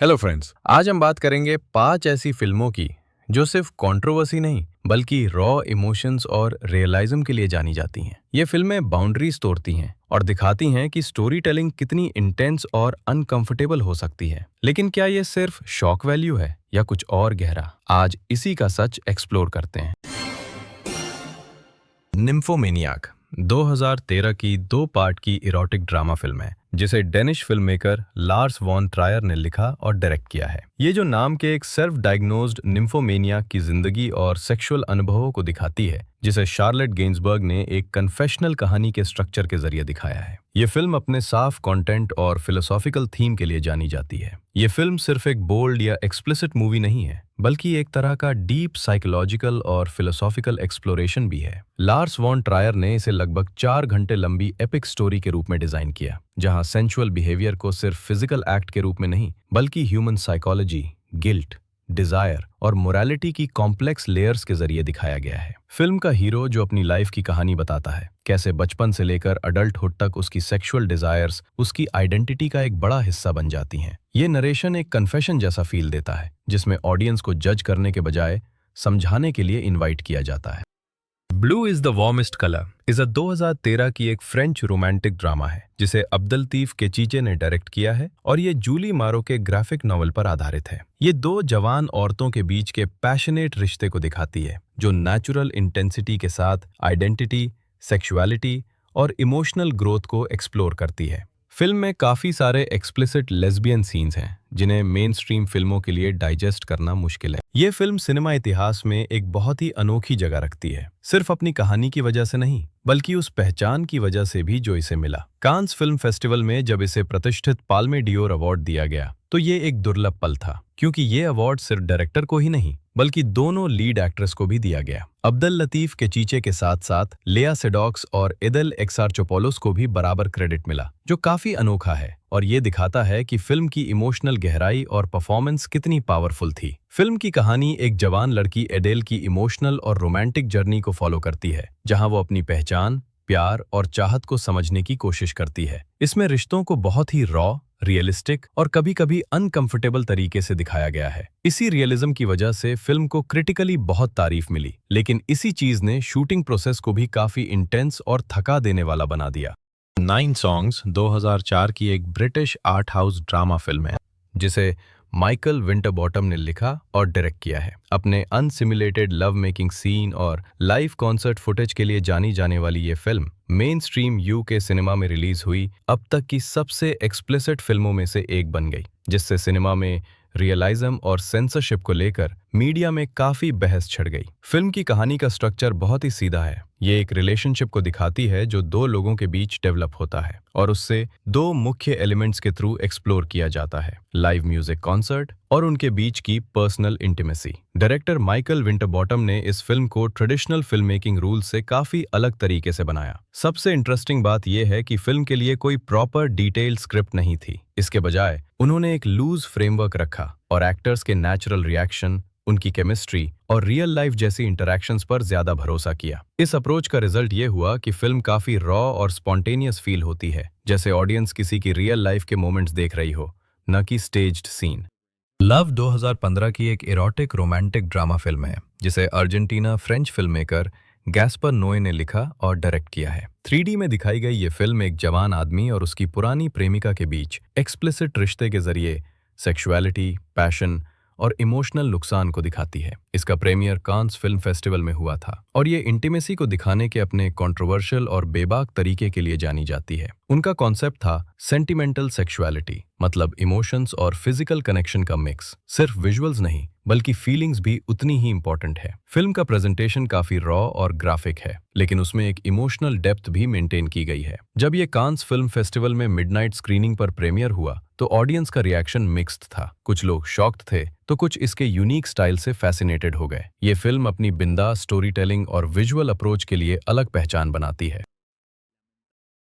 Hello friends, आज हम बात करेंगे 5 ऐसी फिल्मों की जो सिर्फ कंट्रोवर्सी नहीं बल्कि रॉ इमोशंस और रियलिज्म के लिए जानी जाती हैं। ये फिल्में बाउंड्रीज तोड़ती हैं और दिखाती हैं कि स्टोरी टेलिंग कितनी इंटेंस और अनकंफर्टेबल हो सकती है। लेकिन क्या ये सिर्फ शॉक वैल्यू है या कुछ और गहरा? आज इसी का सच एक्सप्लोर करते हैं। निम्फोमेनियाक 2013 की 2 पार्ट की इरोटिक ड्रामा फिल्म है जिसे Danish film maker Lars von Trier ने लिखा और डायरेक्ट किया है। ये जो नाम के एक सेल्फ डायग्नोज्ड निम्फोमेनियाक की जिंदगी और सेक्सुअल अनुभवों को दिखाती है, जिसे शार्लेट गेंसबर्ग ने एक कन्फेशनल कहानी के स्ट्रक्चर के जरिए दिखाया है। ये फिल्म अपने साफ कंटेंट और फिलोसॉफिकल थीम के लिए जानी जाती है। ये फिल्म सिर्फ एक बोल्ड या एक्सप्लिसिट मूवी नहीं है, बल्कि एक तरह का डीप साइकोलॉजिकल और फिलोसॉफिकल एक्सप्लोरेशन भी है। लार्स वॉन ट्रायर ने इसे लगभग 4 घंटे लंबी एपिक स्टोरी के रूप में डिजाइन किया, जहां सेंसुअल बिहेवियर को सिर्फ फिजिकल एक्ट के रूप में नहीं बल्कि ह्यूमन साइकोलॉजी, गिल्ट, डिजायर और मोरालिटी की कॉम्प्लेक्स लेयर्स के जरिए दिखाया गया है। फिल्म का हीरो जो अपनी लाइफ की कहानी बताता है, कैसे बचपन से लेकर अडल्टहुड तक उसकी सेक्सुअल डिजायर्स उसकी आइडेंटिटी का एक बड़ा हिस्सा बन जाती हैं। ये नरेशन एक कन्फेशन जैसा फील देता है, जिसमें ऑडियंस को जज करने के बजाय समझाने के लिए इनवाइट किया जाता है। Blue is the warmest colour is 2013 की एक फ्रेंच रोमांटिक ड्रामा है जिसे अब्दुल लतीफ केचीचे ने डायरेक्ट किया है और ये जूली मारो के ग्राफिक नॉवल पर आधारित है। ये 2 जवान औरतों के बीच के पैशनेट रिश्ते को दिखाती है जो नेचुरल इंटेंसिटी के साथ आइडेंटिटी, सेक्सुअलिटी और इमोशनल ग्रोथ को एक्सप्लोर करती है। फिल्म में काफी सारे एक्सप्लिसिट लेस्बियन सीन्स हैं जिन्हें मेन स्ट्रीम फिल्मों के लिए डाइजेस्ट करना मुश्किल है। ये फिल्म सिनेमा इतिहास में एक बहुत ही अनोखी जगह रखती है, सिर्फ अपनी कहानी की वजह से नहीं बल्कि उस पहचान की वजह से भी जो इसे मिला। कांस फिल्म फेस्टिवल में जब इसे प्रतिष्ठित पाल्मे डियोर अवार्ड दिया गया तो ये एक दुर्लभ पल था, क्योंकि ये अवार्ड सिर्फ डायरेक्टर को ही नहीं बल्कि दोनों लीड एक्ट्रेस को भी दिया गया। अब्दुल लतीफ केचीचे के साथ साथ लेया सेडॉक्स और इदेल एक्सारचोपोलोस को भी बराबर क्रेडिट मिला, जो काफी अनोखा है और ये दिखाता है कि फिल्म की इमोशनल गहराई और परफॉर्मेंस कितनी पावरफुल थी। फिल्म की कहानी एक जवान लड़की एडेल की इमोशनल और रोमांटिक जर्नी को फॉलो करती है, जहां वो अपनी पहचान, प्यार और चाहत को समझने की कोशिश करती है। इसमें रिश्तों को बहुत ही रॉ, रियलिस्टिक और कभी-कभी अनकंफर्टेबल तरीके से दिखाया गया है। इसी रियलिज्म की वजह से फिल्म को क्रिटिकली बहुत तारीफ मिली, लेकिन इसी चीज ने शूटिंग प्रोसेस को भी काफी इंटेंस और थका देने वाला बना दिया। 9 सॉन्ग्स 2004 की एक British art house drama film है जिसे माइकल विंटरबॉटम ने लिखा और डायरेक्ट किया है। अपने अनसिमुलेटेड लव मेकिंग सीन और लाइव कॉन्सर्ट फुटेज के लिए जानी जाने वाली ये film main stream UK cinema में रिलीज हुई अब तक की सबसे एक्सप्लिसिट फिल्मों में से एक बन गई, जिससे सिनेमा में रियलिज्म और सेंसरशिप को लेकर मीडिया में काफी बहस छिड़ गई। फिल्म की कहानी का स्ट्रक्चर बहुत ही सीधा है। ये एक रिलेशनशिप को दिखाती है जो 2 लोगों के बीच डेवलप होता है और उससे 2 मुख्य एलिमेंट्स के थ्रू एक्सप्लोर किया जाता है, लाइव म्यूजिक कॉन्सर्ट और उनके बीच की पर्सनल इंटीमेसी। डायरेक्टर माइकल विंटरबॉटम ने इस फिल्म को ट्रेडिशनल फिल्म मेकिंग रूल से काफी अलग तरीके से बनाया। सबसे इंटरेस्टिंग बात यह है कि फिल्म के लिए कोई प्रॉपर डिटेल स्क्रिप्ट नहीं थी। इसके बजाय उन्होंने एक लूज फ्रेमवर्क रखा और एक्टर्स के नेचुरल रिएक्शन, उनकी केमिस्ट्री और रियल लाइफ जैसी इंटरैक्शंस पर ज्यादा भरोसा किया। इस अप्रोच का रिजल्ट ये हुआ कि फिल्म काफी रॉ और स्पॉन्टेनियस फील होती है, जैसे ऑडियंस किसी की रियल लाइफ के मोमेंट्स देख रही हो, न कि स्टेज्ड सीन। लव 2015 की एक इरोटिक रोमांटिक ड्रामा फिल्म है जिसे Argentina French film maker Gaspar नोए ने लिखा और डायरेक्ट किया है। 3D में दिखाई गई ये फिल्म एक जवान आदमी और उसकी पुरानी प्रेमिका के बीच एक्सप्लिसिट रिश्ते के जरिए सेक्सुअलिटी, पैशन और इमोशनल नुकसान को दिखाती है। इसका प्रीमियर कांस फिल्म फेस्टिवल में हुआ था और ये इंटीमेसी को दिखाने के अपने कंट्रोवर्शियल और बेबाक तरीके के लिए जानी जाती है। उनका कॉन्सेप्ट था सेंटिमेंटल सेक्सुअलिटी, मतलब इमोशंस और फिजिकल कनेक्शन का मिक्स। सिर्फ विजुअल्स नहीं बल्कि फीलिंग्स भी उतनी ही इंपॉर्टेंट है। फिल्म का प्रेजेंटेशन काफी रॉ और ग्राफिक है, लेकिन उसमें एक इमोशनल डेप्थ भी मेंटेन की गई है। जब ये कांस फिल्म फेस्टिवल में मिडनाइट स्क्रीनिंग पर प्रीमियर हुआ तो ऑडियंस का रिएक्शन मिक्स्ड था। कुछ लोग शॉक्ड थे तो कुछ इसके यूनिक स्टाइल से फैसिनेटेड हो गए। ये फिल्म अपनी बिंदास स्टोरी टेलिंग और विजुअल अप्रोच के लिए अलग पहचान बनाती है।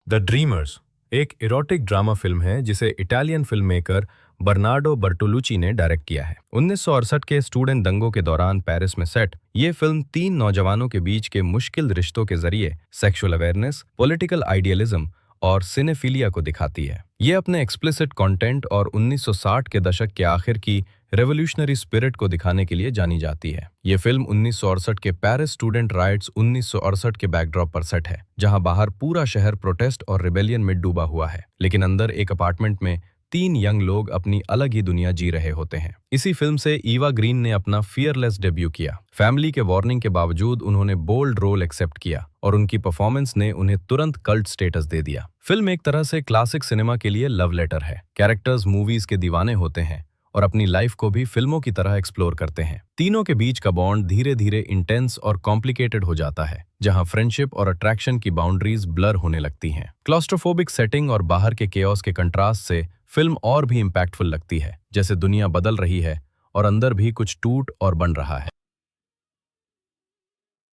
द ड्रीमर्स एक इरोटिक ड्रामा फिल्म है जिसे इटालियन फिल्म मेकर बर्नार्डो बर्टोलुची ने डायरेक्ट किया है। 1968 के स्टूडेंट दंगों के दौरान पेरिस में सेट ये फिल्म 3 नौजवानों के बीच के मुश्किल रिश्तों के जरिए सेक्सुअल अवेयरनेस, पॉलिटिकल आइडियलिज्म और सिनेफिलिया को दिखाती है। ये अपने एक्सप्लिसिट कंटेंट और 1960 के दशक के आखिर की रेवोल्यूशनरी स्पिरिट को दिखाने के लिए जानी जाती है। ये फिल्म 1968 के पेरिस स्टूडेंट राइट्स 1968 के बैकड्रॉप पर सेट है, जहां बाहर पूरा शहर प्रोटेस्ट और रिबेलियन में डूबा हुआ है, लेकिन अंदर एक अपार्टमेंट में 3 यंग लोग अपनी अलग ही दुनिया जी रहे होते हैं। इसी फिल्म से ईवा ग्रीन ने अपना फियरलेस डेब्यू किया। फैमिली के वार्निंग के बावजूद उन्होंने बोल्ड रोल एक्सेप्ट किया और उनकी परफॉर्मेंस ने उन्हें तुरंत कल्ट स्टेटस दे दिया। फिल्म एक तरह से क्लासिक सिनेमा के लिए लव लेटर है। कैरेक्टर्स मूवीज के दीवाने होते हैं और अपनी लाइफ को भी फिल्मों की तरह एक्सप्लोर करते हैं। तीनों के बीच का बॉन्ड धीरे धीरे इंटेंस और कॉम्प्लिकेटेड हो जाता है, जहां फ्रेंडशिप और अट्रैक्शन की बाउंड्रीज ब्लर होने लगती हैं। क्लॉस्ट्रोफोबिक सेटिंग और बाहर के केओस के कंट्रास्ट से फिल्म और भी इम्पैक्टफुल लगती है, जैसे दुनिया बदल रही है और अंदर भी कुछ टूट और बन रहा है।